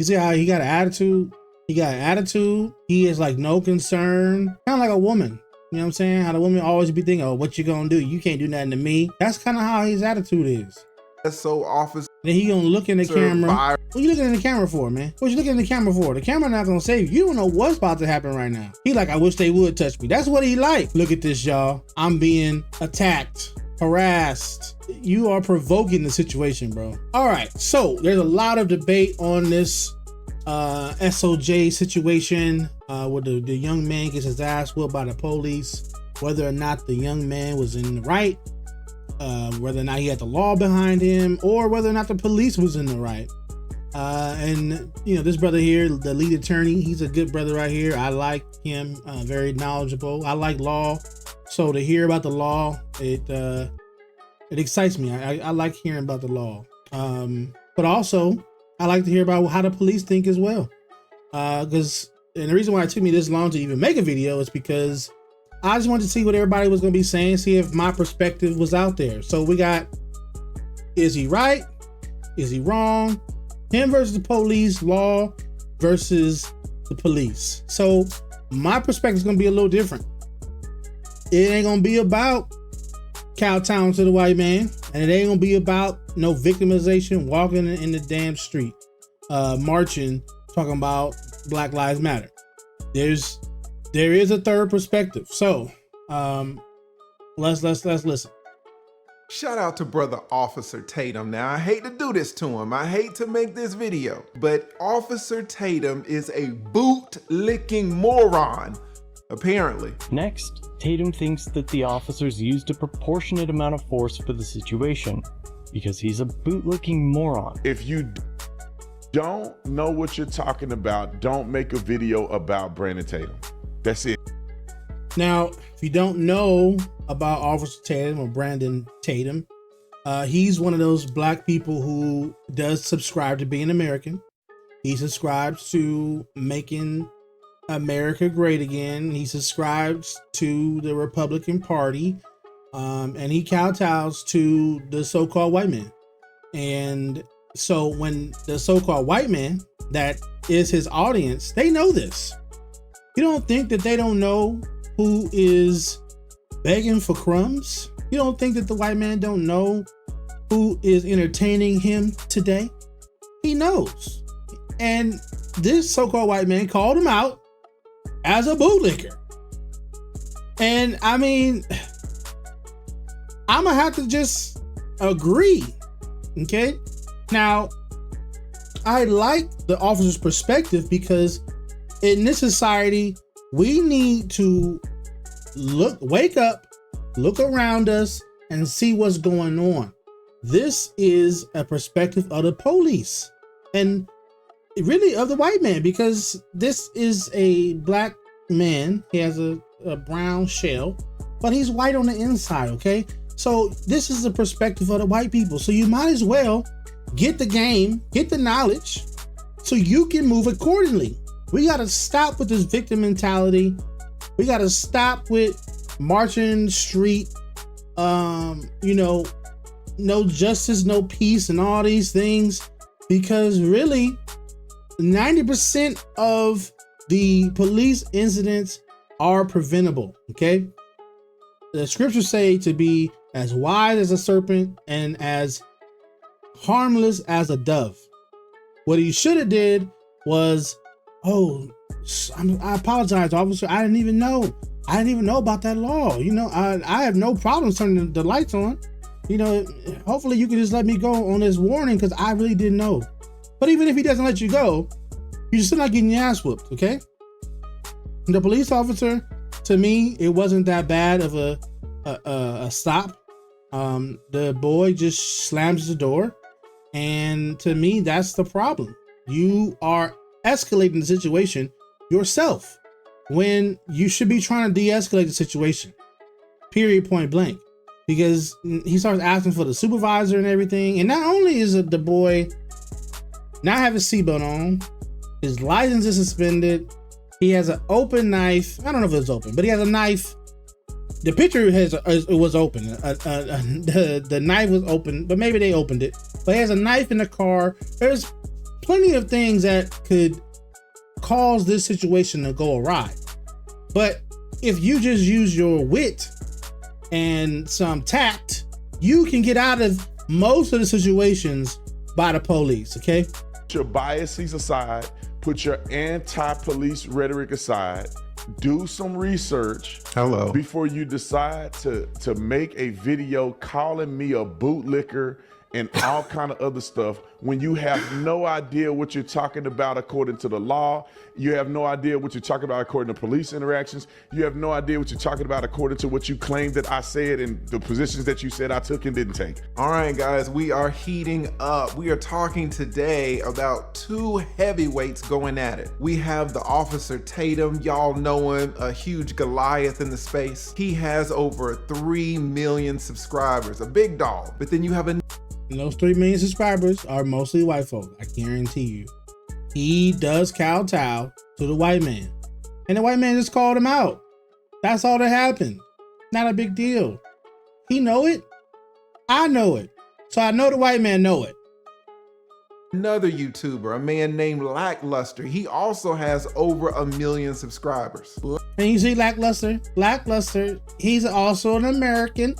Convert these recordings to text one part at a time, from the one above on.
You see how he got an attitude? He got an attitude. He is like no concern. Kind of like a woman. You know what I'm saying? How the woman always be thinking, oh, what you gonna do? You can't do nothing to me. That's kind of how his attitude is. JSO officer. Then he gonna look in the camera. What you looking in the camera for, man? What you looking in the camera for? The camera not gonna save you. You don't know what's about to happen right now. He like, I wish they would touch me. That's what he like. Look at this, y'all. I'm being attacked, harassed. You are provoking the situation, bro. All right, so there's a lot of debate on this SOJ situation where the young man gets his ass whooped by the police, whether or not the young man was in the right, whether or not he had the law behind him, or whether or not the police was in the right. And you know, this brother here, the lead attorney, he's a good brother right here. I like him, very knowledgeable. I like law, so to hear about the law, it excites me. I like hearing about the law, but also I like to hear about how the police think as well. And the reason why it took me this long to even make a video is because I just wanted to see what everybody was going to be saying, see if my perspective was out there. So we got, is he right? Is he wrong? Him versus the police, law versus the police. So my perspective is going to be a little different. It ain't going to be about kowtowing to the white man, and it ain't going to be about no victimization, walking in the damn street, marching, talking about Black Lives Matter. There is a third perspective. So let's listen. Shout out to brother Officer Tatum. Now, I hate to do this to him. I hate to make this video, but Officer Tatum is a boot-licking moron, apparently. Next, Tatum thinks that the officers used a proportionate amount of force for the situation because he's a boot-licking moron. If you don't know what you're talking about, don't make a video about Brandon Tatum. That's it. Now, if you don't know about Officer Tatum or Brandon Tatum, he's one of those black people who does subscribe to being American. He subscribes to making America great again. He subscribes to the Republican Party, and he kowtows to the so-called white man. And so when the so-called white man that is his audience, they know this. You don't think that they don't know who is begging for crumbs? You don't think that the white man don't know who is entertaining him today? He knows. And this so-called white man called him out as a bootlicker. And I mean, I'm gonna have to just agree. Okay. Now, I like the officer's perspective because in this society, we need to wake up, look around us, and see what's going on. This is a perspective of the police and really of the white man, because this is a black man. He has a brown shell, but he's white on the inside, okay? So this is the perspective of the white people. So you might as well get the game, get the knowledge, so you can move accordingly. We got to stop with this victim mentality. We got to stop with marching the street, you know, no justice, no peace, and all these things, because really 90% of the police incidents are preventable. Okay. The scriptures say to be as wise as a serpent and as harmless as a dove. What he should have did was, oh, I apologize, officer. I didn't even know. I didn't even know about that law. You know, I have no problem turning the lights on. You know, hopefully you can just let me go on this warning because I really didn't know. But even if he doesn't let you go, you're still not getting your ass whooped, okay? The police officer, to me, it wasn't that bad of a stop. The boy just slams the door, and to me, that's the problem. You are escalating the situation yourself when you should be trying to de-escalate the situation, period, point blank. Because he starts asking for the supervisor and everything, and not only is the boy not have his seatbelt on, his license is suspended, he has an open knife. I don't know if it was open, but he has a knife. The picture was open. The knife was open, but maybe they opened it. But he has a knife in the car. There's plenty of things that could cause this situation to go awry. But if you just use your wit and some tact, you can get out of most of the situations by the police, okay? Put your biases aside, put your anti-police rhetoric aside, do some research before you decide to make a video calling me a bootlicker and all kind of other stuff when you have no idea what you're talking about according to the law. You have no idea what you're talking about according to police interactions. You have no idea what you're talking about according to what you claimed that I said and the positions that you said I took and didn't take. All right, guys, we are heating up. We are talking today about two heavyweights going at it. We have the Officer Tatum. Y'all know him, a huge Goliath in the space. He has over 3 million subscribers, a big dog. But then you have a And those 3 million subscribers are mostly white folk, I guarantee you. He does kowtow to the white man. And the white man just called him out. That's all that happened. Not a big deal. He know it. I know it. So I know the white man know it. another YouTuber, a man named Lackluster. He also has over 1 million subscribers. And you see Lackluster, he's also an American,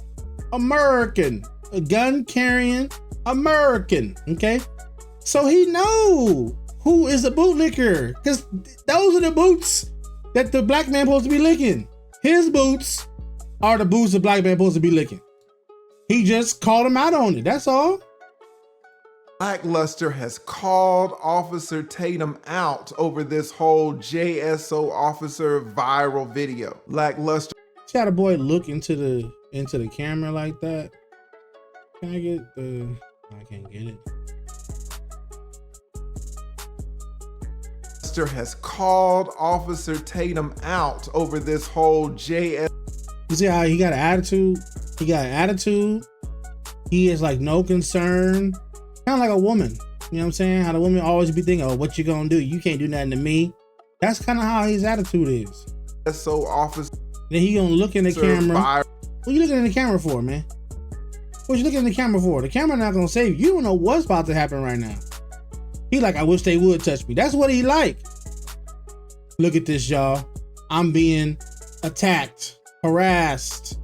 a gun carrying American, okay? So he know who is a bootlicker, because those are the boots that the black man supposed to be licking. His boots are the boots the black man supposed to be licking. He just called him out on it, that's all. Lackluster has called Officer Tatum out over this whole JSO officer viral video. Lackluster. See how the boy look into the camera like that? Can I get the? I can't get it. Has called Officer Tatum out over this whole JSO. You see how he got an attitude? He got an attitude. He is like no concern. Kind of like a woman. You know what I'm saying? How the woman always be thinking, oh, what you gonna do? You can't do nothing to me. That's kind of how his attitude is. JSO officer. Then he gonna look in the camera. What you looking in the camera for, man? What you looking in the camera for? The camera not gonna save you. You don't know what's about to happen right now. He like, I wish they would touch me. That's what he like. Look at this, y'all. I'm being attacked, harassed.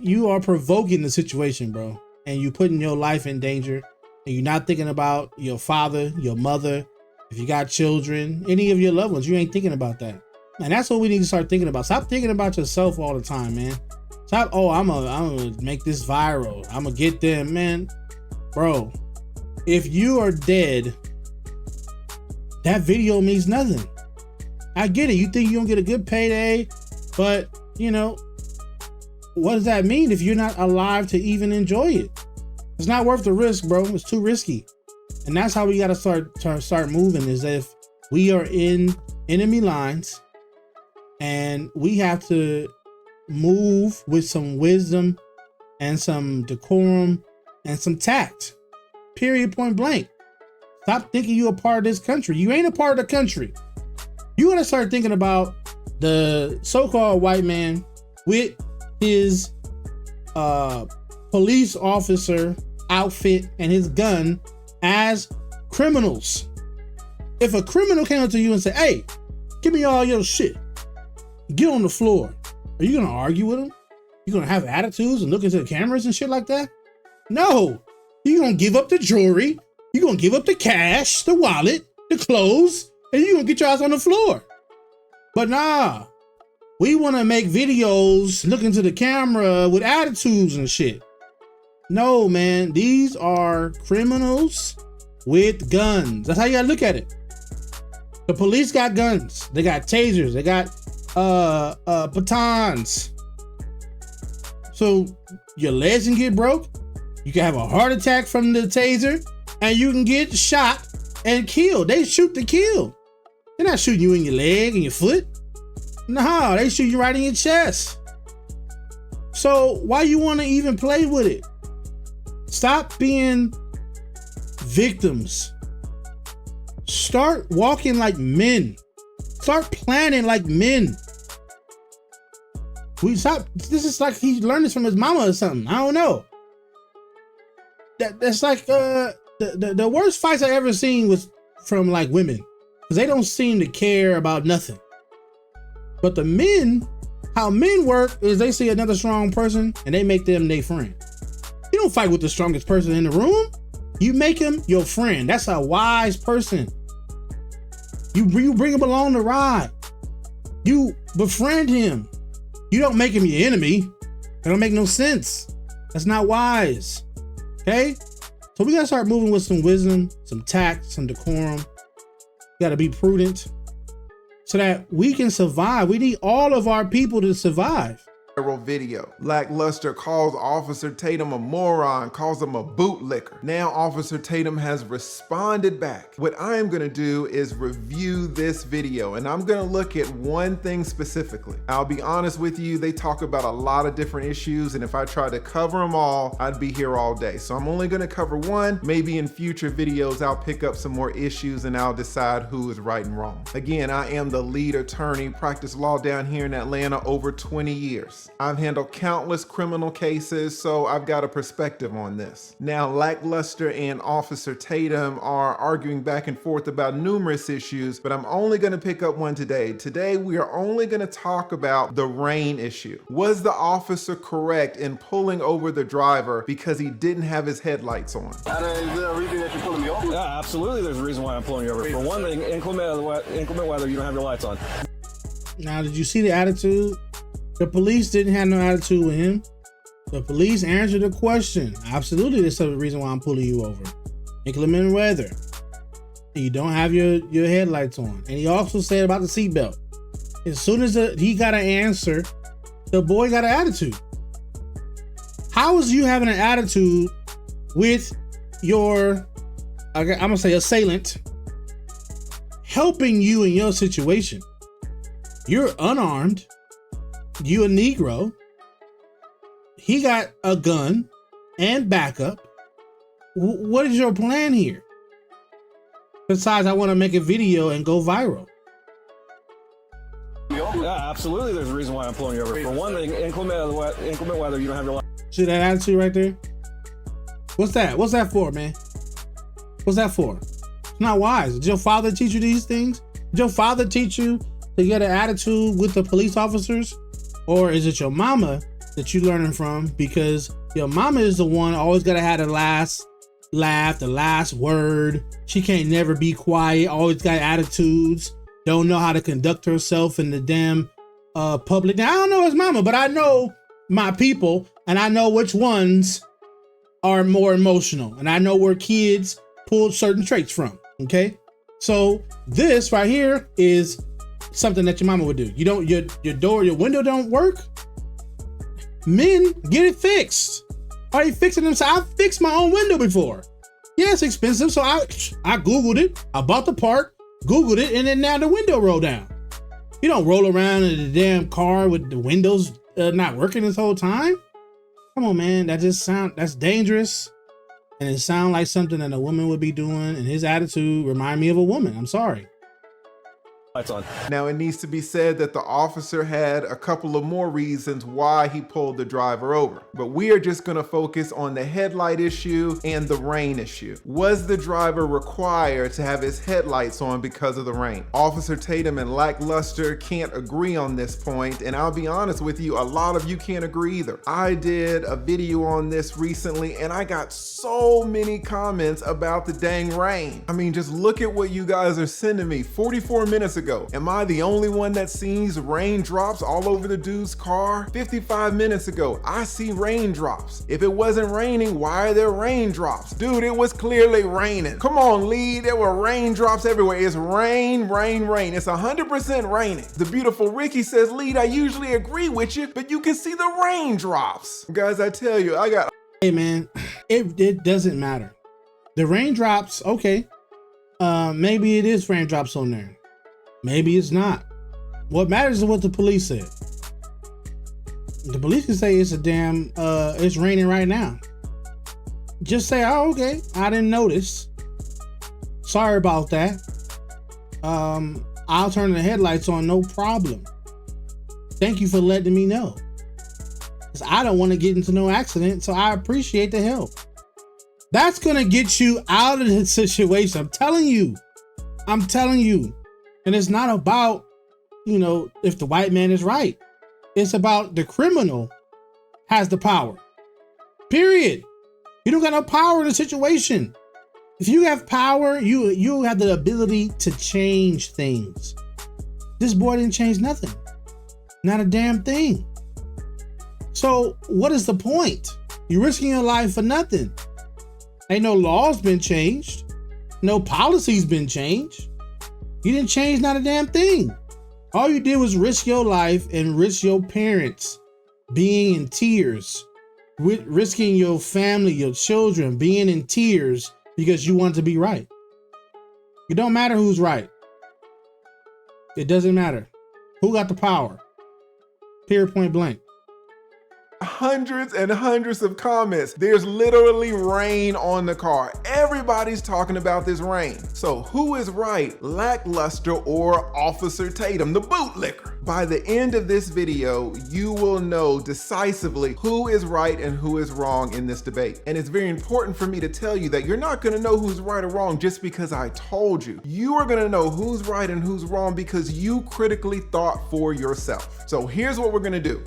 You are provoking the situation, bro. And you putting your life in danger. And you're not thinking about your father, your mother, if you got children, any of your loved ones. You ain't thinking about that. And that's what we need to start thinking about. Stop thinking about yourself all the time, man. Stop, oh, I'm gonna make this viral. I'm gonna get them, man. Bro, if you are dead, that video means nothing. I get it. You think you're gonna get a good payday, but you know, what does that mean if you're not alive to even enjoy it? It's not worth the risk, bro. It's too risky. And that's how we gotta start moving, is if we are in enemy lines and we have to move with some wisdom and some decorum and some tact. Period, point blank. Stop thinking you're a part of this country. You ain't a part of the country. You gotta start thinking about the so-called white man with his police officer outfit and his gun as criminals. If a criminal came up to you and said, hey, give me all your shit, get on the floor, are you gonna argue with him? You gonna have attitudes and look into the cameras and shit like that? No. You're gonna give up the jewelry, you're gonna give up the cash, the wallet, the clothes, and you're gonna get your ass on the floor. But nah, we wanna make videos, look into the camera with attitudes and shit. No, man, these are criminals with guns. That's how you gotta look at it. The police got guns, they got tasers, they got batons. So your legs can get broke. You can have a heart attack from the taser, and you can get shot and killed. They shoot to kill. They're not shooting you in your leg and your foot. No, they shoot you right in your chest. So why you want to even play with it? Stop being victims. Start walking like men. Start planning like men. This is like he learned this from his mama or something. I don't know. That's like the worst fights I ever seen was from like women, because they don't seem to care about nothing. But the men, how men work is they see another strong person and they make them their friend. You don't fight with the strongest person in the room. You make him your friend. That's a wise person. You bring him along the ride. You befriend him. You don't make him your enemy. That don't make no sense. That's not wise. Okay? So we gotta start moving with some wisdom, some tact, some decorum. We gotta be prudent so that we can survive. We need all of our people to survive. Video. Lackluster calls Officer Tatum a moron, calls him a bootlicker. Now Officer Tatum has responded back. What I am gonna do is review this video, and I'm gonna look at one thing specifically. I'll be honest with you, they talk about a lot of different issues, and if I tried to cover them all, I'd be here all day. So I'm only gonna cover one. Maybe in future videos, I'll pick up some more issues and I'll decide who is right and wrong. Again, I am the lead attorney, practiced law down here in Atlanta over 20 years. I've handled countless criminal cases, so I've got a perspective on this. Now, Lackluster and Officer Tatum are arguing back and forth about numerous issues, but I'm only gonna pick up one today. Today, we are only gonna talk about the rain issue. Was the officer correct in pulling over the driver because he didn't have his headlights on? Is there a reason that you're pulling me over? Yeah, absolutely. There's a reason why I'm pulling you over. For one thing, inclement weather, you don't have your lights on. Now, did you see the attitude? The police didn't have no attitude with him. The police answered the question. Absolutely, that's the reason why I'm pulling you over. Inclement weather. You don't have your headlights on. And he also said about the seatbelt. As soon as he got an answer, the boy got an attitude. How is you having an attitude with your, I'm gonna say, assailant helping you in your situation? You're unarmed. You a Negro. He got a gun and backup. What is your plan here? Besides, I want to make a video and go viral. Yeah, absolutely. There's a reason why I'm pulling you over. For one thing, inclement weather, you don't have your lights. See that attitude right there? What's that? What's that for, man? What's that for? It's not wise. Did your father teach you these things? Did your father teach you to get an attitude with the police officers? Or is it your mama that you learning from? Because your mama is the one always gotta have the last laugh, the last word. She can't never be quiet, always got attitudes, don't know how to conduct herself in the damn public. Now, I don't know his mama, but I know my people, and I know which ones are more emotional, and I know where kids pull certain traits from, okay? So this right here is something that your mama would do. You don't, your window don't work. Men, get it fixed. Are you fixing them? So I fixed my own window before. Yeah, it's expensive. So I Googled it. I bought the part, Googled it, and then now the window rolled down. You don't roll around in the damn car with the windows not working this whole time. Come on, man. That's dangerous. And it sounds like something that a woman would be doing. And his attitude remind me of a woman. I'm sorry. Lights on. Now, it needs to be said that the officer had a couple of more reasons why he pulled the driver over, but we are just going to focus on the headlight issue and the rain issue. Was the driver required to have his headlights on because of the rain? Officer Tatum and Lackluster can't agree on this point, and I'll be honest with you, a lot of you can't agree either. I did a video on this recently, and I got so many comments about the dang rain. I mean, just look at what you guys are sending me 44 minutes ago. Am I the only one that sees raindrops all over the dude's car? 55 minutes ago, I see raindrops. If it wasn't raining, why are there raindrops? Dude, it was clearly raining. Come on, Lee, there were raindrops everywhere. It's rain, rain, rain. It's 100% raining. The beautiful Ricky says, Lee, I usually agree with you, but you can see the raindrops. Guys, I tell you, Hey man, it doesn't matter. The raindrops, okay. Maybe it is raindrops on there. Maybe it's not. What matters is what the police said. The police can say it's it's raining right now. Just say, oh, okay, I didn't notice. Sorry about that. I'll turn the headlights on, no problem. Thank you for letting me know. 'Cause I don't want to get into no accident, so I appreciate the help. That's gonna get you out of the situation. I'm telling you. And it's not about, if the white man is right. It's about the criminal has the power. Period. You don't got no power in the situation. If you have power, you have the ability to change things. This boy didn't change nothing. Not a damn thing. So what is the point? You're risking your life for nothing. Ain't no laws been changed. No policies been changed. You didn't change not a damn thing. All you did was risk your life and risk your parents being in tears, risking your family, your children being in tears because you want to be right. It don't matter who's right. It doesn't matter. Who got the power? Period, point blank. Hundreds and hundreds of comments. There's literally rain on the car. Everybody's talking about this rain. So who is right, Lackluster or Officer Tatum, the bootlicker? By the end of this video, you will know decisively who is right and who is wrong in this debate. And it's very important for me to tell you that you're not gonna know who's right or wrong just because I told you. You are gonna know who's right and who's wrong because you critically thought for yourself. So here's what we're gonna do.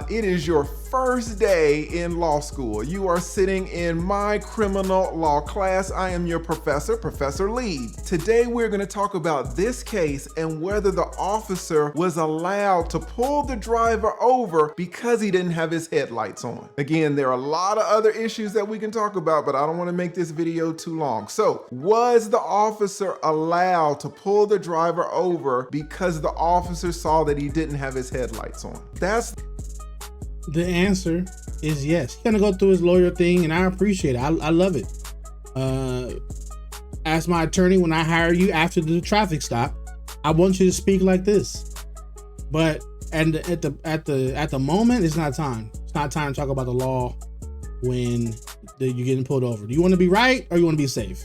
It is your first day in law school. You are sitting in my criminal law class. I am your professor, Professor Lee. Today we're gonna talk about this case and whether the officer was allowed to pull the driver over because he didn't have his headlights on. Again, there are a lot of other issues that we can talk about, but I don't want to make this video too long. So, was the officer allowed to pull the driver over because the officer saw that he didn't have his headlights on? That's the answer is yes. He's gonna go through his lawyer thing, and I appreciate it. I love it. As my attorney, when I hire you after the traffic stop, I want you to speak like this. But at the moment, it's not time. It's not time to talk about the law when you're getting pulled over. Do you want to be right or you want to be safe?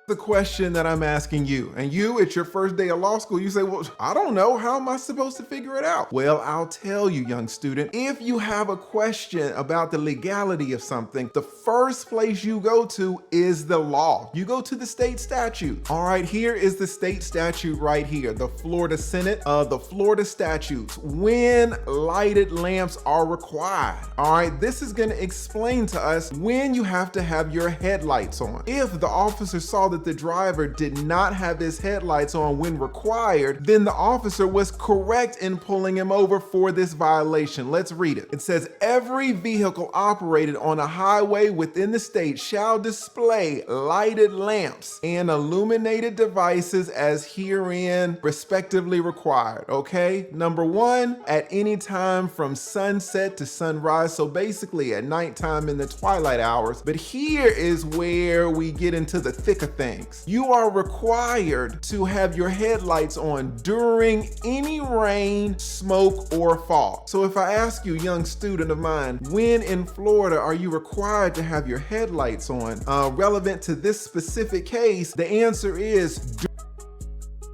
the question that I'm asking you. And you, it's your first day of law school, you say, well, I don't know, how am I supposed to figure it out? Well, I'll tell you, young student, if you have a question about the legality of something, the first place you go to is the law. You go to the state statute. All right, here is the state statute right here, the Florida Senate, the Florida statutes, when lighted lamps are required. All right, this is gonna explain to us when you have to have your headlights on. If the officer saw that the driver did not have his headlights on when required, then the officer was correct in pulling him over for this violation. Let's read it. It says, every vehicle operated on a highway within the state shall display lighted lamps and illuminated devices as herein respectively required. Okay, number one, at any time from sunset to sunrise. So basically at nighttime in the twilight hours. But here is where we get into the thick of things. You are required to have your headlights on during any rain, smoke, or fog. So if I ask you, young student of mine, when in Florida are you required to have your headlights on? Relevant to this specific case, the answer is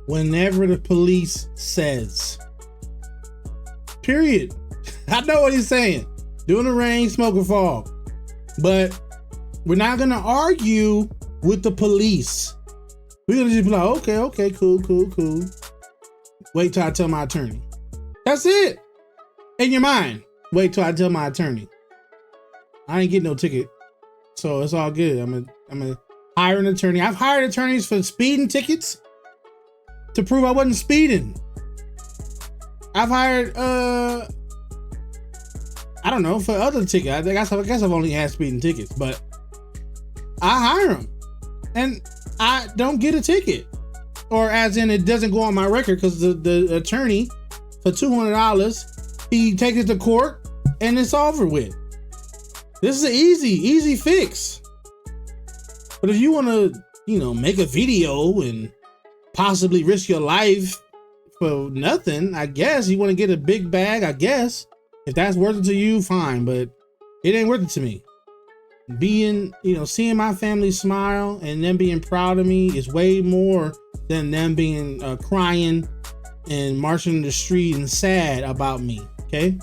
whenever the police says. Period. I know what he's saying. During the rain, smoke, or fog. But we're not gonna argue with the police. We're gonna just be like, okay, cool. Wait till I tell my attorney. That's it. In your mind, wait till I tell my attorney. I ain't getting no ticket, so it's all good. I'm gonna hire an attorney. I've hired attorneys for speeding tickets to prove I wasn't speeding. I've hired, I don't know, for other tickets. I guess I've only had speeding tickets, but I hire them and I don't get a ticket, or as in it doesn't go on my record because the attorney for $200, he takes it to court and it's over with. This is an easy fix. But if you want to, make a video and possibly risk your life for nothing, I guess you want to get a big bag, I guess. If that's worth it to you, fine, but it ain't worth it to me. Being, seeing my family smile and them being proud of me is way more than them being crying and marching in the street and sad about me, okay?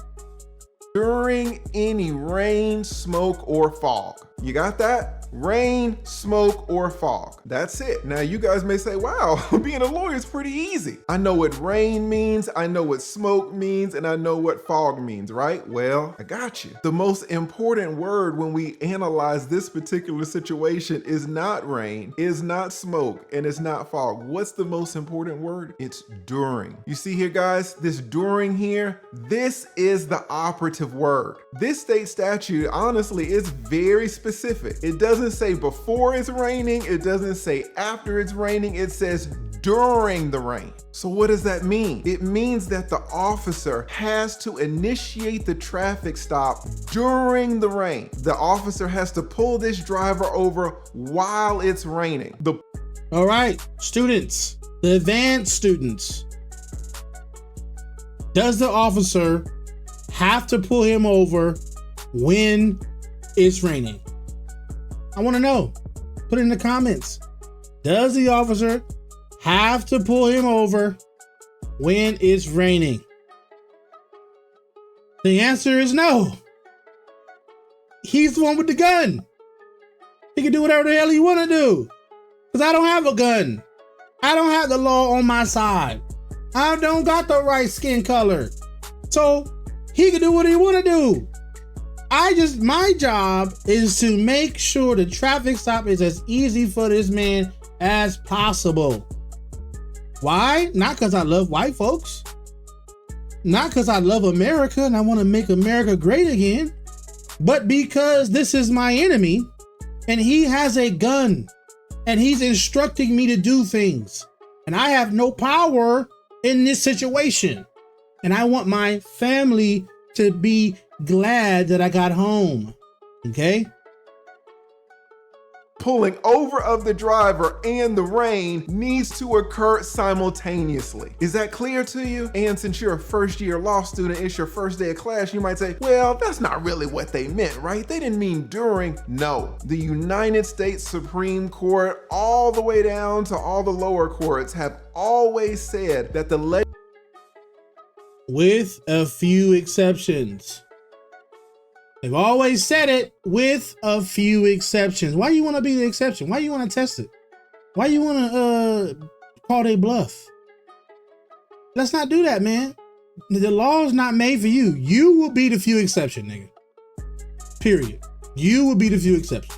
during any rain, smoke, or fog. You got that? Rain, smoke, or fog. That's it. Now you guys may say, wow, being a lawyer is pretty easy. I know what rain means, I know what smoke means, and I know what fog means, right? Well, I got you. The most important word when we analyze this particular situation is not rain, is not smoke, and it's not fog. What's the most important word? It's during. You see here, guys, this during here, this is the operative word. This state statute, honestly, is very specific. It doesn't say before it's raining, it doesn't say after it's raining, it says during the rain. So what does that mean? It means that the officer has to initiate the traffic stop during the rain. The officer has to pull this driver over while it's raining. All right, students, the advanced students. Does the officer have to pull him over when it's raining? I want to know. Put it in the comments. Does the officer have to pull him over when it's raining? The answer is no. He's the one with the gun. He can do whatever the hell he want to do. Because I don't have a gun. I don't have the law on my side. I don't got the right skin color. So he can do what he want to do. My job is to make sure the traffic stop is as easy for this man as possible. Why? Not because I love white folks. Not because I love America and I want to make America great again, but because this is my enemy and he has a gun and he's instructing me to do things. And I have no power in this situation. And I want my family to be glad that I got home. Okay? Pulling over of the driver and the rain needs to occur simultaneously. Is that clear to you? And since you're a first-year law student, it's your first day of class, you might say, well, that's not really what they meant, right? They didn't mean during. No. The United States Supreme Court, all the way down to all the lower courts, have always said that the with a few exceptions. They've always said it, with a few exceptions. Why you want to be the exception? Why you want to test it? Why you want to call they bluff? Let's not do that, man. The law is not made for you. You will be the few exception, nigga. Period. You will be the few exception.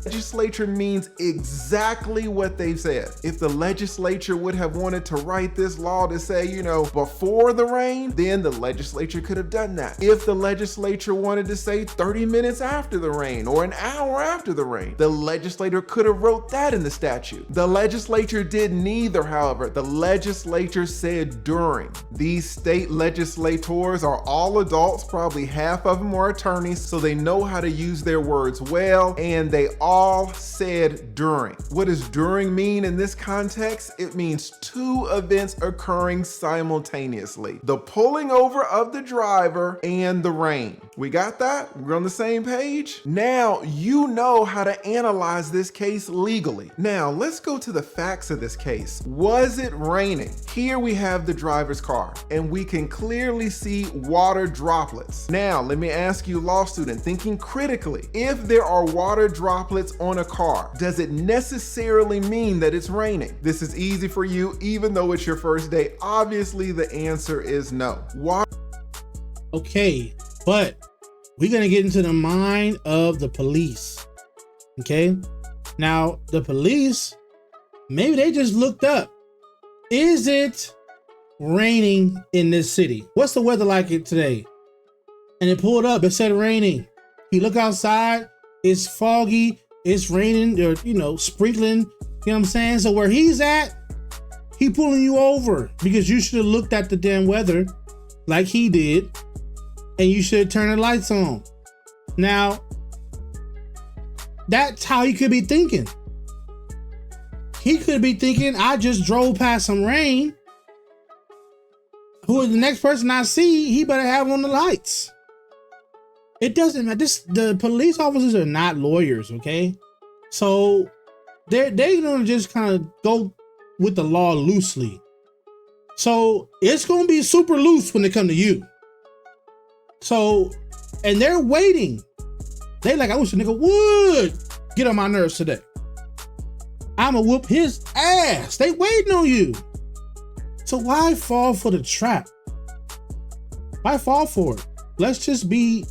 Legislature means exactly what they've said. If the legislature would have wanted to write this law to say, you know, before the rain, then the legislature could have done that. If the legislature wanted to say 30 minutes after the rain or an hour after the rain, the legislator could have wrote that in the statute. The legislature did neither, however. The legislature said during. These state legislators are all adults, probably half of them are attorneys, so they know how to use their words well, and they all said during. What does during mean in this context? It means two events occurring simultaneously. The pulling over of the driver and the rain. We got that? We're on the same page? Now you know how to analyze this case legally. Now let's go to the facts of this case. Was it raining? Here we have the driver's car and we can clearly see water droplets. Now let me ask you, law student, thinking critically, if there are water droplets on a car, does it necessarily mean that it's raining? This is easy for you, even though it's your first day. Obviously, the answer is no. Why? Okay, but we're gonna get into the mind of the police. Okay, now the police, maybe they just looked up, is it raining in this city? What's the weather like it today? And it pulled up, it said raining. You look outside, it's foggy, it's raining, or, you know, sprinkling, you know what I'm saying? So where he's at, he pulling you over because you should have looked at the damn weather like he did, and you should turn the lights on. Now, that's how he could be thinking. He could be thinking, I just drove past some rain. Who is the next person I see, he better have on the lights. It doesn't matter. The police officers are not lawyers, okay? So they're gonna just kind of go with the law loosely. So it's gonna be super loose when they come to you. So, and they're waiting. They like, I wish a nigga would get on my nerves today. I'ma whoop his ass. They waiting on you. So why fall for the trap? Why fall for it? Let's just be,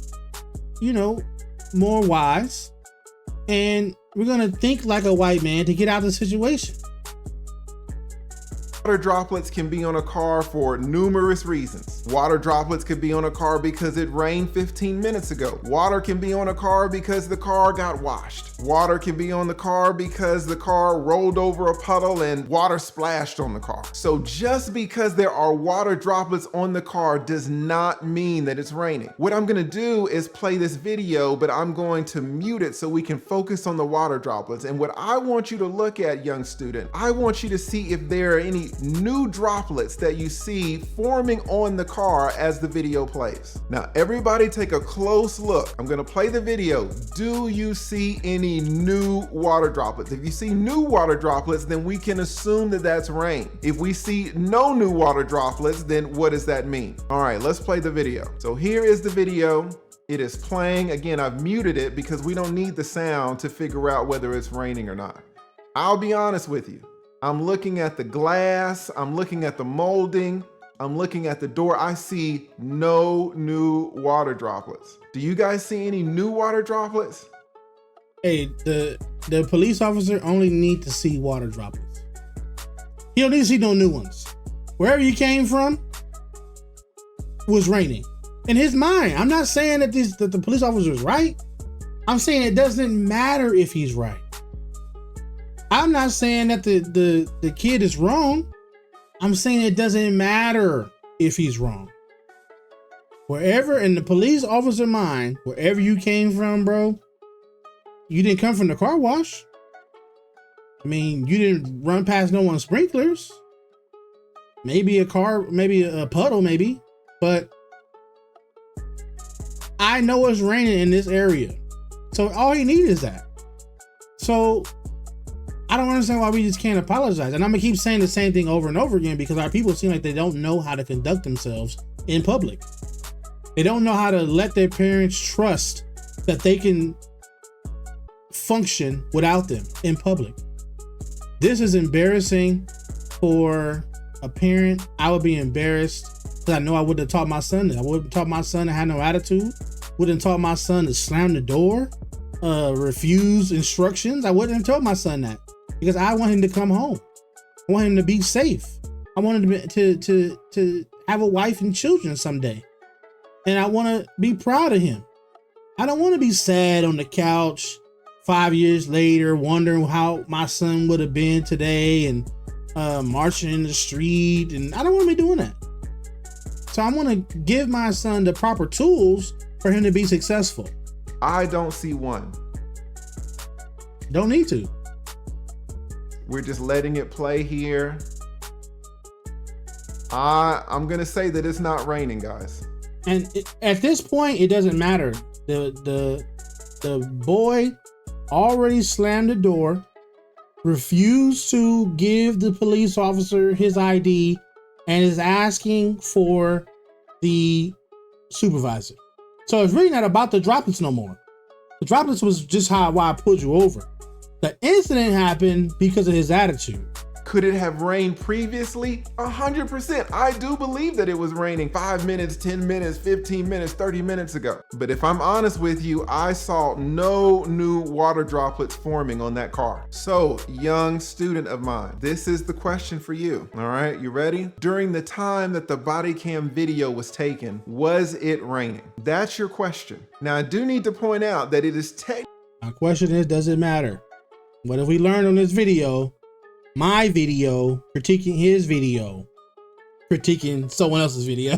more wise. And we're gonna think like a white man to get out of the situation. Water droplets can be on a car for numerous reasons. Water droplets could be on a car because it rained 15 minutes ago. Water can be on a car because the car got washed. Water can be on the car because the car rolled over a puddle and water splashed on the car. So just because there are water droplets on the car does not mean that it's raining. What I'm gonna do is play this video, but I'm going to mute it so we can focus on the water droplets. And what I want you to look at, young student, I want you to see if there are any new droplets that you see forming on the car as the video plays. Now, everybody take a close look. I'm gonna play the video. Do you see any new water droplets? If you see new water droplets, then we can assume that that's rain. If we see no new water droplets, then what does that mean? All right, let's play the video. So here is the video. It is playing. Again, I've muted it because we don't need the sound to figure out whether it's raining or not. I'll be honest with you. I'm looking at the glass, I'm looking at the molding, I'm looking at the door. I see no new water droplets. Do you guys see any new water droplets? Hey, the police officer only need to see water droplets. He don't need to see no new ones. Wherever you came from was raining. In his mind, I'm not saying that the police officer is right. I'm saying it doesn't matter if he's right. I'm not saying that the kid is wrong. I'm saying it doesn't matter if he's wrong. Wherever in the police officer mind, wherever you came from, bro, you didn't come from the car wash. I mean, you didn't run past no one's sprinklers. Maybe a car, maybe a puddle, maybe. But I know it's raining in this area. So all he needs is that. So I don't understand why we just can't apologize. And I'm gonna keep saying the same thing over and over again because our people seem like they don't know how to conduct themselves in public. They don't know how to let their parents trust that they can function without them in public. This is embarrassing for a parent. I would be embarrassed because I know I wouldn't have taught my son that. I wouldn't have taught my son to have no attitude. Wouldn't have taught my son to slam the door, refuse instructions. I wouldn't have told my son that. Because I want him to come home. I want him to be safe. I want him to have a wife and children someday. And I want to be proud of him. I don't want to be sad on the couch 5 years later, wondering how my son would have been today and marching in the street. And I don't want to be doing that. So I want to give my son the proper tools for him to be successful. I don't see one. Don't need to. We're just letting it play here. I'm gonna say that it's not raining, guys. And at this point, it doesn't matter. The boy already slammed the door, refused to give the police officer his ID, and is asking for the supervisor. So it's really not about the droplets no more. The droplets was just why I pulled you over. The incident happened because of his attitude. Could it have rained previously? 100%. I do believe that it was raining 5 minutes, 10 minutes, 15 minutes, 30 minutes ago. But if I'm honest with you, I saw no new water droplets forming on that car. So, young student of mine, this is the question for you. All right, you ready? During the time that the body cam video was taken, was it raining? That's your question. Now, I do need to point out that it is My question is, does it matter? What have we learned on this video? My video, critiquing his video, critiquing someone else's video.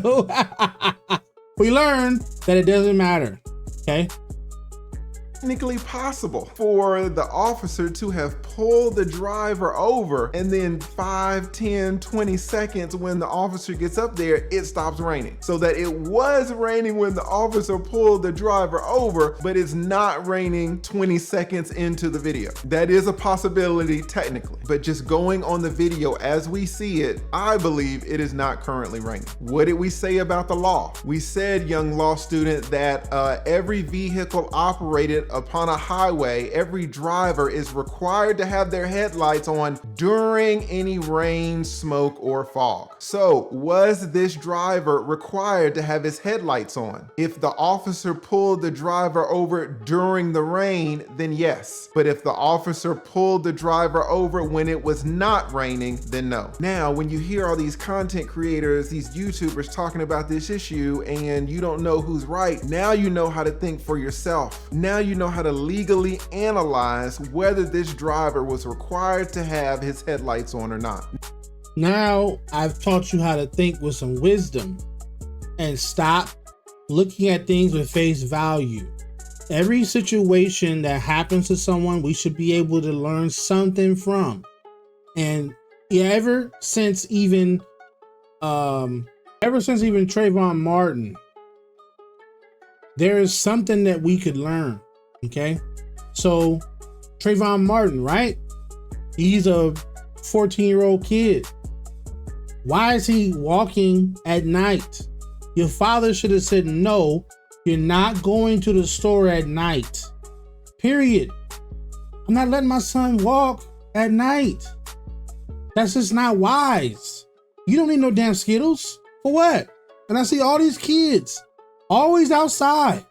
We learned that it doesn't matter, okay? technically possible for the officer to have pulled the driver over and then 5, 10, 20 seconds when the officer gets up there, it stops raining. So that it was raining when the officer pulled the driver over, but it's not raining 20 seconds into the video. That is a possibility technically, but just going on the video as we see it, I believe it is not currently raining. What did we say about the law? We said, young law student, that every vehicle operated upon a highway, every driver is required to have their headlights on during any rain, smoke, or fog. So was this driver required to have his headlights on? If the officer pulled the driver over during the rain, then yes. But if the officer pulled the driver over when it was not raining, then no. Now, when you hear all these content creators, these YouTubers talking about this issue and you don't know who's right, now you know how to think for yourself. Now you know how to legally analyze whether this driver was required to have his headlights on or not. Now I've taught you how to think with some wisdom and stop looking at things with face value. Every situation that happens to someone, we should be able to learn something from. And ever since even Trayvon Martin, there is something that we could learn. Okay, so Trayvon Martin, right? He's a 14-year-old kid. Why is he walking at night? Your father should have said, no, you're not going to the store at night. Period. I'm not letting my son walk at night. That's just not wise. You don't need no damn Skittles. For what? And I see all these kids always outside,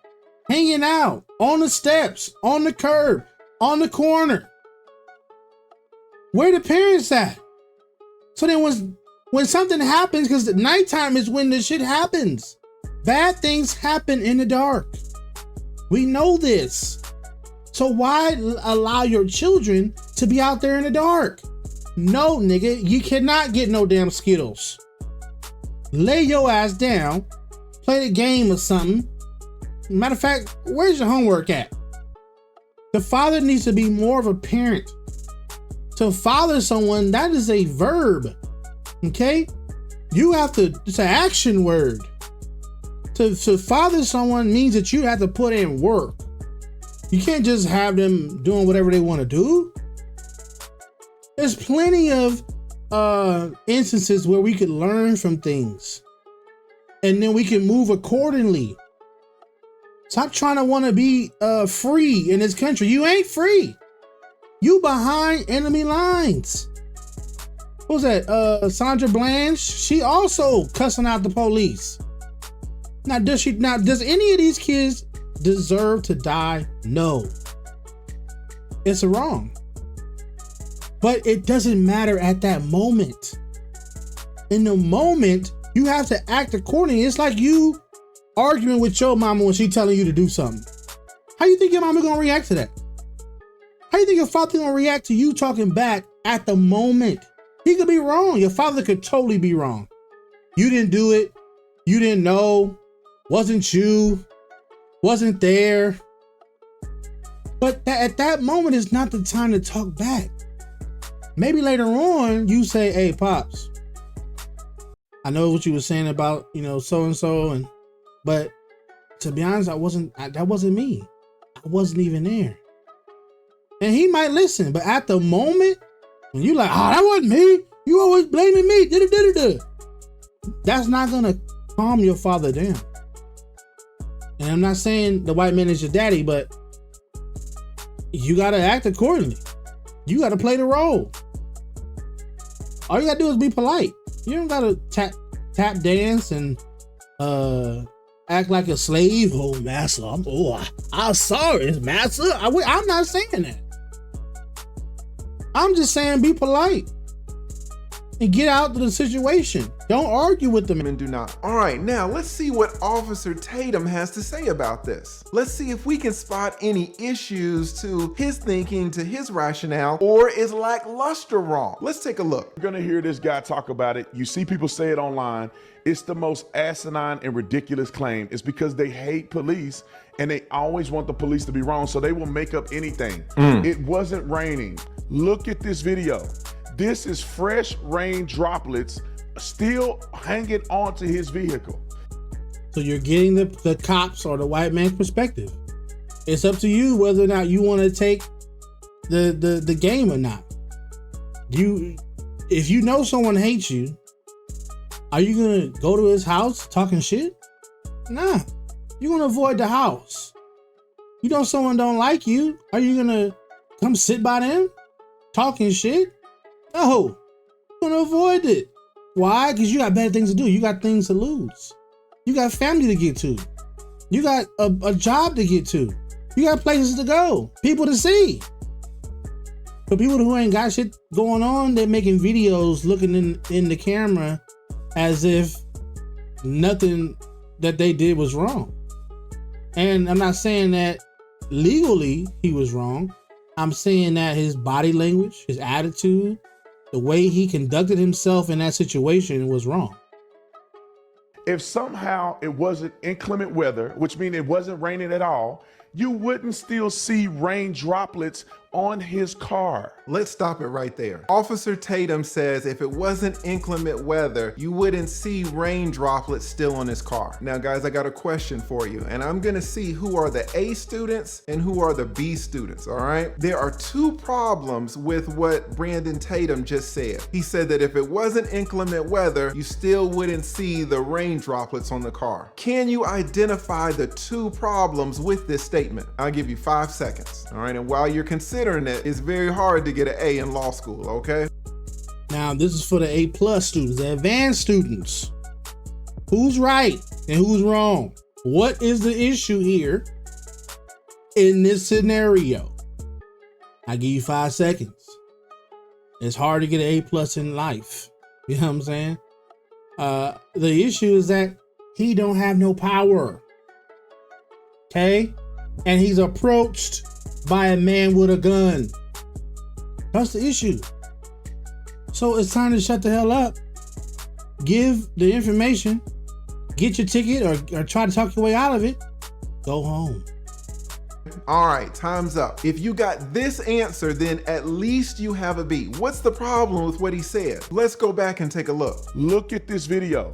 hanging out, on the steps, on the curb, on the corner. Where the parents at? So then when something happens, because nighttime is when the shit happens. Bad things happen in the dark. We know this. So why allow your children to be out there in the dark? No, nigga, you cannot get no damn Skittles. Lay your ass down, play the game or something. Matter of fact, where's your homework at? The father needs to be more of a parent. To father someone, that is a verb. Okay? You have to, it's an action word. To father someone means that you have to put in work. You can't just have them doing whatever they want to do. There's plenty of instances where we could learn from things and then we can move accordingly. Stop trying to want to be free in this country. You ain't free. You behind enemy lines. What was that? Sandra Blanche? She also cussing out the police. Now, does any of these kids deserve to die? No. It's wrong. But it doesn't matter at that moment. In the moment, you have to act accordingly. It's like you arguing with your mama when she telling you to do something. How you think your mama gonna react to that? How you think your father gonna react to you talking back at the moment? He could be wrong. Your father could totally be wrong. You didn't do it. You didn't know. Wasn't you. Wasn't there. But at that moment is not the time to talk back. Maybe later on you say, hey, Pops, I know what you were saying about, so-and-so, but to be honest, that wasn't me. I wasn't even there. And he might listen, but at the moment, when you like, oh, that wasn't me. You always blaming me. That's not gonna calm your father down. And I'm not saying the white man is your daddy, but you gotta act accordingly. You gotta play the role. All you gotta do is be polite. You don't gotta tap dance and act like a slave. Oh, master, I'm sorry, master. I'm not saying that. I'm just saying be polite and get out of the situation. Don't argue with them. And do not. All right, now let's see what Officer Tatum has to say about this. Let's see if we can spot any issues to his thinking, to his rationale, or is lackluster wrong. Let's take a look. You're gonna hear this guy talk about it. You see people say it online. It's the most asinine and ridiculous claim. It's because they hate police and they always want the police to be wrong, so they will make up anything. It wasn't raining. Look at this video. This is fresh rain droplets still hanging onto his vehicle. So you're getting the cops or the white man's perspective. It's up to you whether or not you want to take the game or not. If you know someone hates you, are you gonna go to his house talking shit? Nah, you're gonna avoid the house. You know someone don't like you, are you gonna come sit by them talking shit? No, you're gonna avoid it. Why? Because you got better things to do. You got things to lose. You got family to get to. You got a job to get to. You got places to go, people to see. For people who ain't got shit going on, they're making videos looking in the camera as if nothing that they did was wrong. And I'm not saying that legally he was wrong. I'm saying that his body language, his attitude, the way he conducted himself in that situation was wrong. If somehow it wasn't inclement weather, which means it wasn't raining at all, you wouldn't still see rain droplets on his car. Let's stop it right there. Officer Tatum says if it wasn't inclement weather, you wouldn't see rain droplets still on his car. Now guys, I got a question for you, and I'm gonna see who are the A students and who are the B students, all right? There are two problems with what Brandon Tatum just said. He said that if it wasn't inclement weather, you still wouldn't see the rain droplets on the car. Can you identify the two problems with this statement? I'll give you 5 seconds, all right? And while you're considering it, it's very hard to get an A in law school, okay? Now, this is for the A+ students, the advanced students. Who's right and who's wrong? What is the issue here in this scenario? I give you 5 seconds. It's hard to get an A+ in life. You know what I'm saying? The issue is that he don't have no power. Okay? And he's approached by a man with a gun. That's the issue. So it's time to shut the hell up. Give the information, get your ticket, or try to talk your way out of it. Go home. All right, time's up. If you got this answer, then at least you have a B. What's the problem with what he said? Let's go back and take a look. Look at this video.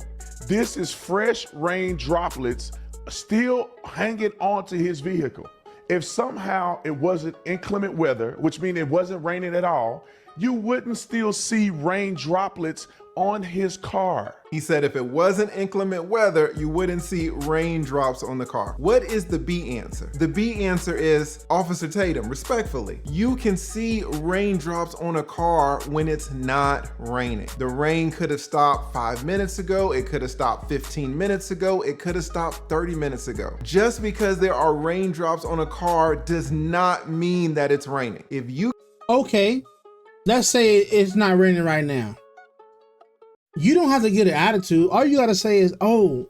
This is fresh rain droplets still hanging onto his vehicle. If somehow it wasn't inclement weather, which means it wasn't raining at all, you wouldn't still see rain droplets on his car. He said if it wasn't inclement weather, you wouldn't see raindrops on the car. What is the B answer? The B answer is, Officer Tatum, respectfully, you can see raindrops on a car when it's not raining. The rain could have stopped 5 minutes ago. It could have stopped 15 minutes ago. It could have stopped 30 minutes ago. Just because there are raindrops on a car does not mean that it's raining. If you... Okay, let's say it's not raining right now. You don't have to get an attitude. All you gotta say is, oh,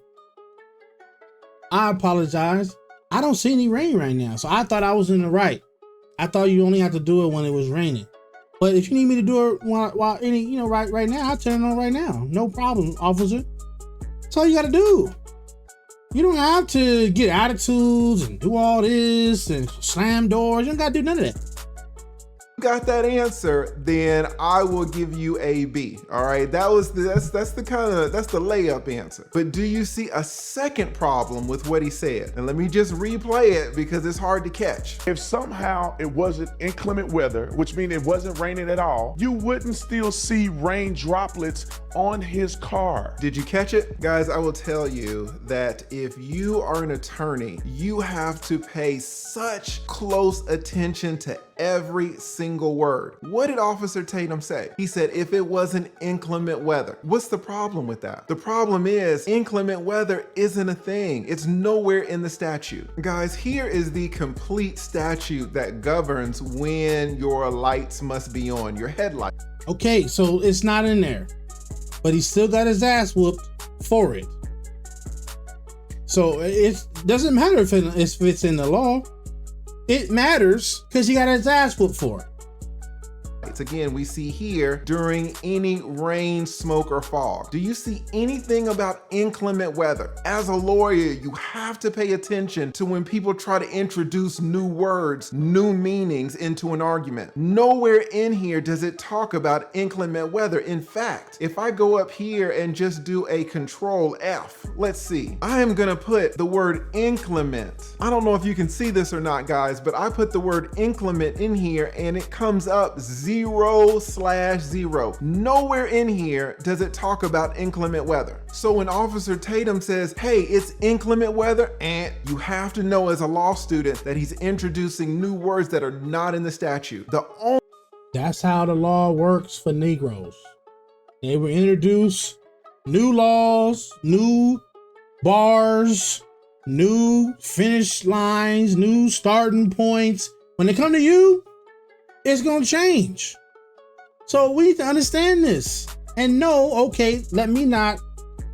I apologize. I don't see any rain right now. So I thought I was in the right. I thought you only have to do it when it was raining. But if you need me to do it while any, right now, I'll turn it on right now. No problem, officer. That's all you gotta do. You don't have to get attitudes and do all this and slam doors. You don't gotta do none of that. Got that answer, then I will give you a B. All right, that's the layup answer. But do you see a second problem with what he said? And let me just replay it because it's hard to catch. If somehow it wasn't inclement weather, which means it wasn't raining at all, you wouldn't still see rain droplets on his car. Did you catch it? Guys, I will tell you that if you are an attorney, you have to pay such close attention to every single word. What did Officer Tatum say? He said, if it wasn't inclement weather. What's the problem with that? The problem is inclement weather isn't a thing. It's nowhere in the statute. Guys, here is the complete statute that governs when your lights must be on, your headlights. Okay, so it's not in there, but he still got his ass whooped for it. So it doesn't matter if it's in the law. It matters because he got his ass whooped for it. again, we see here during any rain, smoke, or fog. Do you see anything about inclement weather? As a lawyer, you have to pay attention to when people try to introduce new words, new meanings into an argument. Nowhere in here does it talk about inclement weather. In fact, if I go up here and just do a Control F, let's see. I am gonna put the word inclement. I don't know if you can see this or not, guys, but I put the word inclement in here and it comes up 0/0. Nowhere in here does it talk about inclement weather. So when Officer Tatum says, hey, it's inclement weather, and you have to know as a law student that he's introducing new words that are not in the statute. That's how the law works for Negroes. They will introduce new laws, new bars, new finish lines, new starting points. When they come to you, it's going to change. So we need to understand this and know, okay, let me not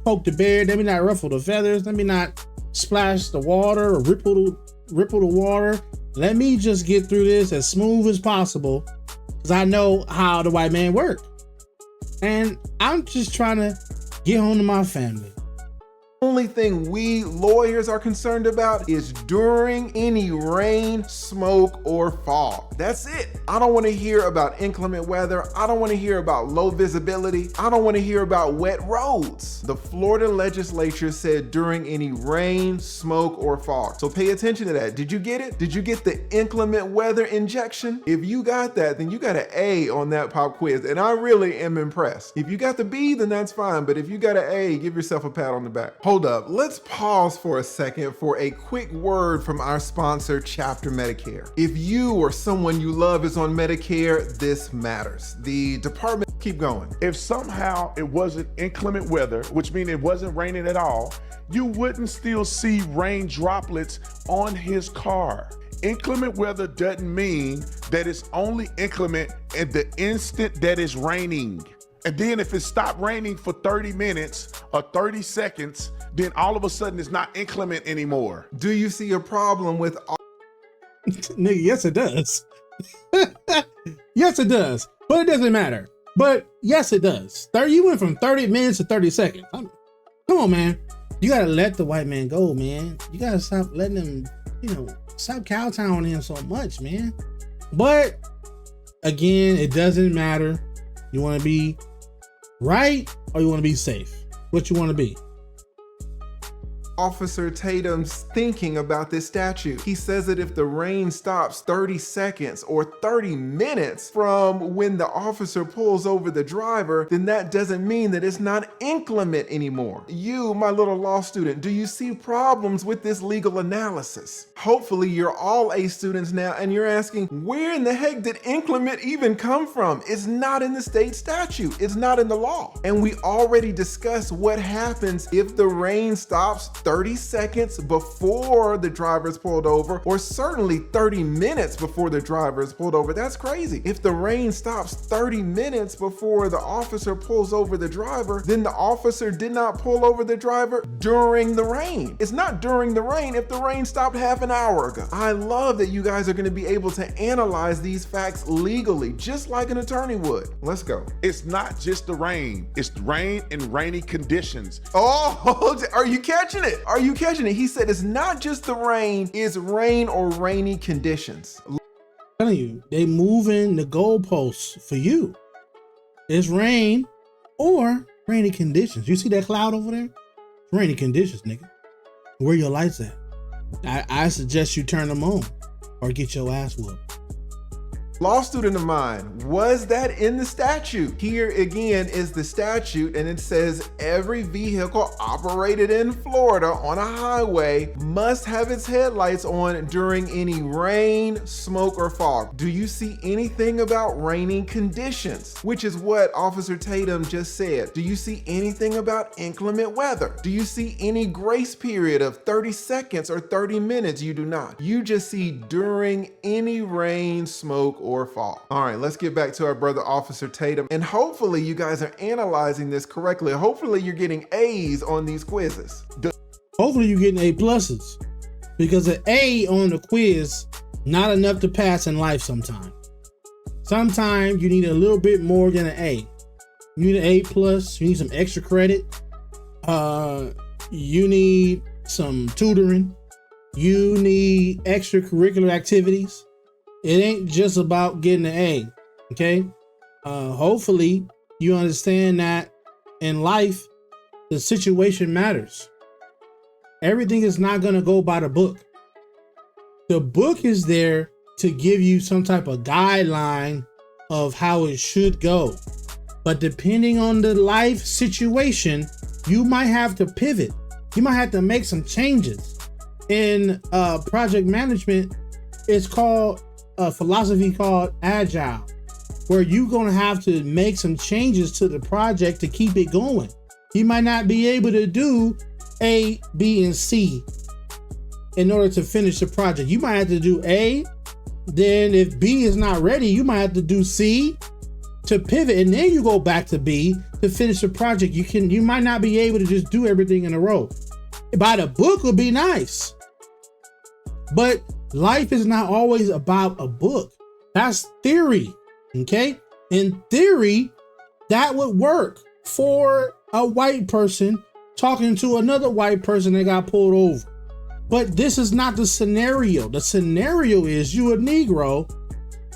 poke the bear, let me not ruffle the feathers, let me not splash the water or ripple the water. Let me just get through this as smooth as possible because I know how the white man works. And I'm just trying to get home to my family. Only thing we lawyers are concerned about is during any rain, smoke, or fog. That's it. I don't want to hear about inclement weather. I don't want to hear about low visibility. I don't want to hear about wet roads. The Florida legislature said during any rain, smoke, or fog. So pay attention to that. Did you get it? Did you get the inclement weather injection? If you got that, then you got an A on that pop quiz, and I really am impressed. If you got the B, then that's fine, but if you got an A, give yourself a pat on the back. Hold up, let's pause for a second for a quick word from our sponsor, Chapter Medicare. If you or someone you love is on Medicare, this matters. The department, keep going. If somehow it wasn't inclement weather, which means it wasn't raining at all, you wouldn't still see rain droplets on his car. Inclement weather doesn't mean that it's only inclement at the instant that it's raining. And then if it stopped raining for 30 minutes or 30 seconds, then all of a sudden it's not inclement anymore. Do you see a problem with Nigga, yes it does. Yes it does, but it doesn't matter. But yes it does. You went from 30 minutes to 30 seconds. Come on, man. You gotta let the white man go, man. You gotta stop letting him, stop kowtowing him so much, man. But again, it doesn't matter. You wanna be right or you wanna be safe? What you wanna be? Officer Tatum's thinking about this statute. He says that if the rain stops 30 seconds or 30 minutes from when the officer pulls over the driver, then that doesn't mean that it's not inclement anymore. You, my little law student, do you see problems with this legal analysis? Hopefully you're all A students now and you're asking, where in the heck did inclement even come from? It's not in the state statute. It's not in the law. And we already discussed what happens if the rain stops 30 seconds before the driver is pulled over, or certainly 30 minutes before the driver is pulled over. That's crazy. If the rain stops 30 minutes before the officer pulls over the driver, then the officer did not pull over the driver during the rain. It's not during the rain if the rain stopped half an hour ago. I love that you guys are going to be able to analyze these facts legally, just like an attorney would. Let's go. It's not just the rain. It's rain and rainy conditions. Oh, are you catching it? Are you catching it? He said it's not just the rain, it's rain or rainy conditions. I'm telling you, they moving the goalposts for you. It's rain or rainy conditions. You see that cloud over there? Rainy conditions, nigga. Where your lights at? I suggest you turn them on or get your ass whooped. Law student of mine, was that in the statute? Here again is the statute, and it says every vehicle operated in Florida on a highway must have its headlights on during any rain, smoke, or fog. Do you see anything about raining conditions? Which is what Officer Tatum just said. Do you see anything about inclement weather? Do you see any grace period of 30 seconds or 30 minutes? You do not. You just see during any rain, smoke, or fall. All right, let's get back to our brother Officer Tatum, and hopefully you guys are analyzing this correctly. Hopefully you're getting A's on these quizzes. Hopefully you're getting A pluses, because an A on the quiz not enough to pass in life sometimes. Sometimes you need a little bit more than an A. You need an A plus, you need some extra credit. You need some tutoring. You need extracurricular activities. It ain't just about getting an A, okay? Hopefully you understand that in life, the situation matters. Everything is not gonna go by the book. The book is there to give you some type of guideline of how it should go. But depending on the life situation, you might have to pivot. You might have to make some changes. In project management, it's called a philosophy called agile, where you're gonna have to make some changes to the project to keep it going. You might not be able to do A, B, and C in order to finish the project. You might have to do A, then if B is not ready, you might have to do C to pivot, and then you go back to B to finish the project. You might not be able to just do everything in a row. By the book would be nice, but life is not always about a book. That's theory, okay? In theory, that would work for a white person talking to another white person that got pulled over. But this is not the scenario. The scenario is you a Negro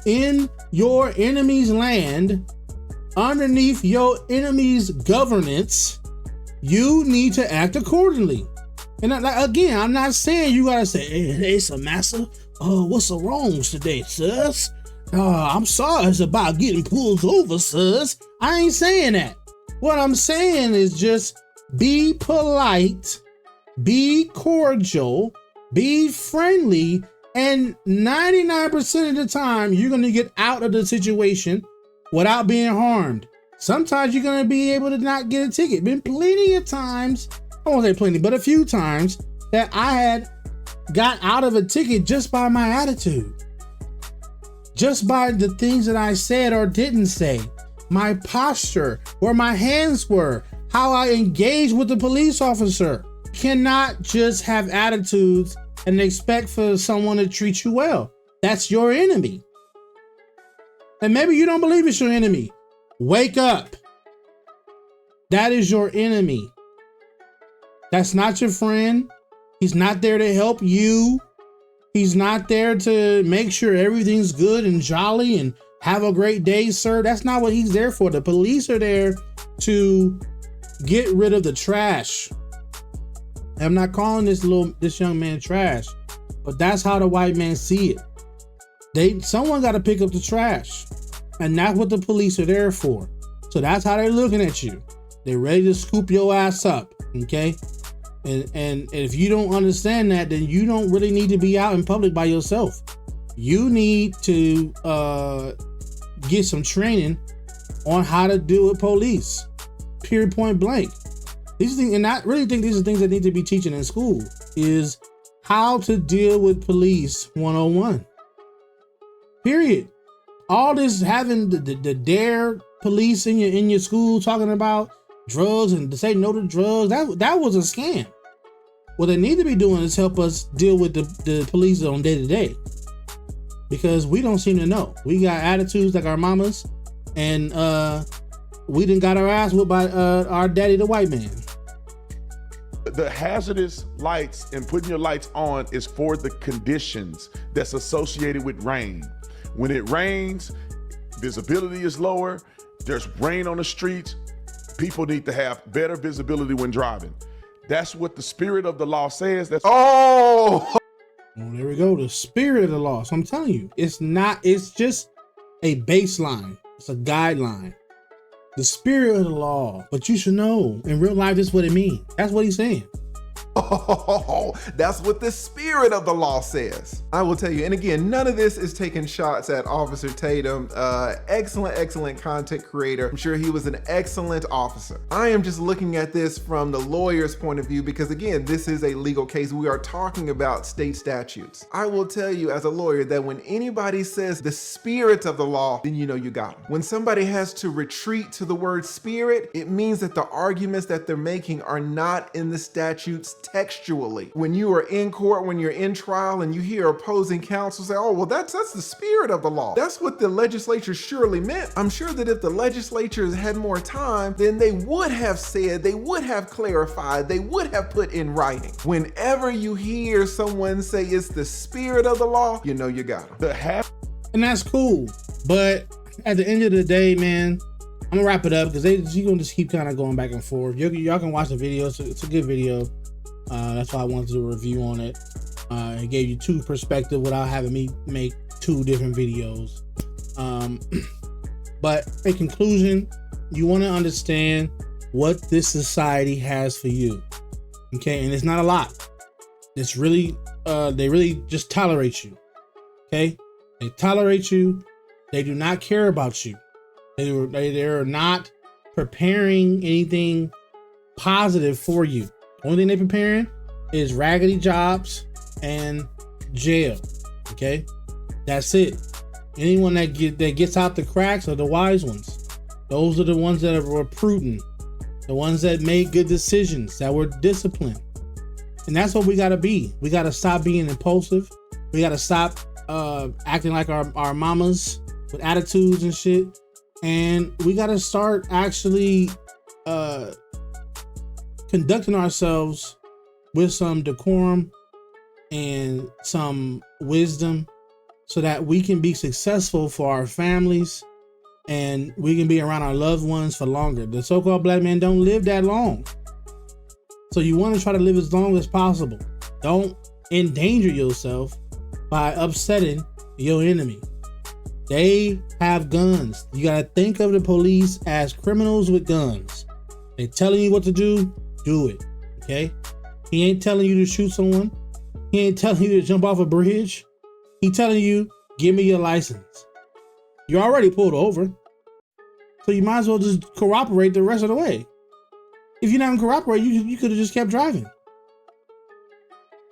in your enemy's land, underneath your enemy's governance. You need to act accordingly. And again, I'm not saying you gotta say, hey, sir, massa, what's the wrongs today, sirs? I'm sorry, it's about getting pulled over, sirs. I ain't saying that. What I'm saying is just be polite, be cordial, be friendly, and 99% of the time, you're gonna get out of the situation without being harmed. Sometimes you're gonna be able to not get a ticket. Been plenty of times, I won't say plenty, but a few times that I had got out of a ticket just by my attitude. Just by the things that I said or didn't say. My posture, where my hands were, how I engaged with the police officer. You cannot just have attitudes and expect for someone to treat you well. That's your enemy. And maybe you don't believe it's your enemy. Wake up. That is your enemy. That's not your friend. He's not there to help you. He's not there to make sure everything's good and jolly and have a great day, sir. That's not what he's there for. The police are there to get rid of the trash. I'm not calling this young man trash, but that's how the white man see it. Someone got to pick up the trash, and that's what the police are there for. So that's how they're looking at you. They're ready to scoop your ass up, okay? And if you don't understand that, then you don't really need to be out in public by yourself. You need to get some training on how to deal with police. Period, point blank. These things, and I really think these are things that need to be teaching in school, is how to deal with police 101. Period. All this having the dare police in your school talking about drugs and to say no to drugs, that was a scam. What they need to be doing is help us deal with the police on day to day, because we don't seem to know. We got attitudes like our mamas, and we done got our ass whooped by our daddy, the white man. The hazardous lights and putting your lights on is for the conditions that's associated with rain. When it rains, visibility is lower, there's rain on the streets, people need to have better visibility when driving. That's what the spirit of the law says. Well, there we go. The spirit of the law. So I'm telling you, it's just a baseline. It's a guideline. The spirit of the law. But you should know in real life, this is what it means. That's what he's saying. Oh, that's what the spirit of the law says. I will tell you, and again, none of this is taking shots at Officer Tatum. Excellent content creator. I'm sure he was an excellent officer. I am just looking at this from the lawyer's point of view, because again, this is a legal case. We are talking about state statutes. I will tell you as a lawyer that when anybody says the spirit of the law, then you know you got them. When somebody has to retreat to the word spirit, it means that the arguments that they're making are not in the statute's textually. When you are in court, when you're in trial and you hear opposing counsel say, oh, well, that's the spirit of the law. That's what the legislature surely meant. I'm sure that if the legislature had more time, then they would have said, they would have clarified, they would have put in writing. Whenever you hear someone say it's the spirit of the law, you know you got them. And that's cool. But at the end of the day, man, I'm gonna wrap it up because you're gonna just keep kind of going back and forth. Y'all can watch the video. It's a good video. That's why I wanted to do a review on it. It gave you two perspectives without having me make two different videos. But in conclusion, you want to understand what this society has for you. Okay, and it's not a lot. It's really, they really just tolerate you. Okay, they tolerate you. They do not care about you. They're not preparing anything positive for you. The only thing they're preparing is raggedy jobs and jail. Okay, that's it. Anyone that gets out the cracks are the wise ones. Those are the ones that were prudent, the ones that made good decisions, that were disciplined. And that's what we gotta be. We gotta stop being impulsive. We gotta stop acting like our mamas with attitudes and shit. And we gotta start actually conducting ourselves with some decorum and some wisdom so that we can be successful for our families and we can be around our loved ones for longer. The so-called black men don't live that long. So you want to try to live as long as possible. Don't endanger yourself by upsetting your enemy. They have guns. You got to think of the police as criminals with guns. They're telling you what to do it. Okay? He ain't telling you to shoot someone. He ain't telling you to jump off a bridge. He telling you, give me your license. You're already pulled over. So you might as well just cooperate the rest of the way. If you're not gonna cooperate, you could have just kept driving.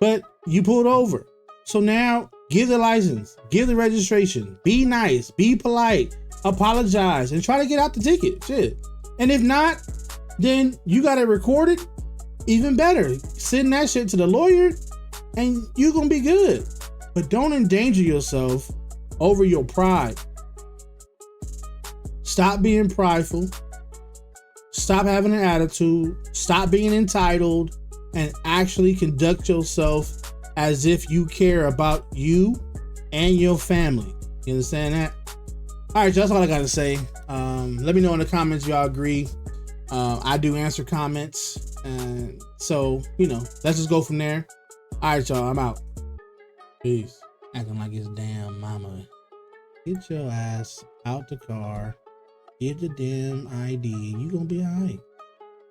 But you pulled over. So now give the license, give the registration, be nice, be polite, apologize, and try to get out the ticket. Shit. And if not, then you got it recorded. Even better, send that shit to the lawyer and you're gonna be good. But don't endanger yourself over your pride. Stop being prideful. Stop having an attitude. Stop being entitled and actually conduct yourself as if you care about you and your family. You understand that? All right, that's all I got to say. Let me know in the comments if y'all agree. I do answer comments. And so, let's just go from there. All right, y'all, I'm out. Peace. Acting like it's damn mama. Get your ass out the car. Get the damn ID. You gonna be all right.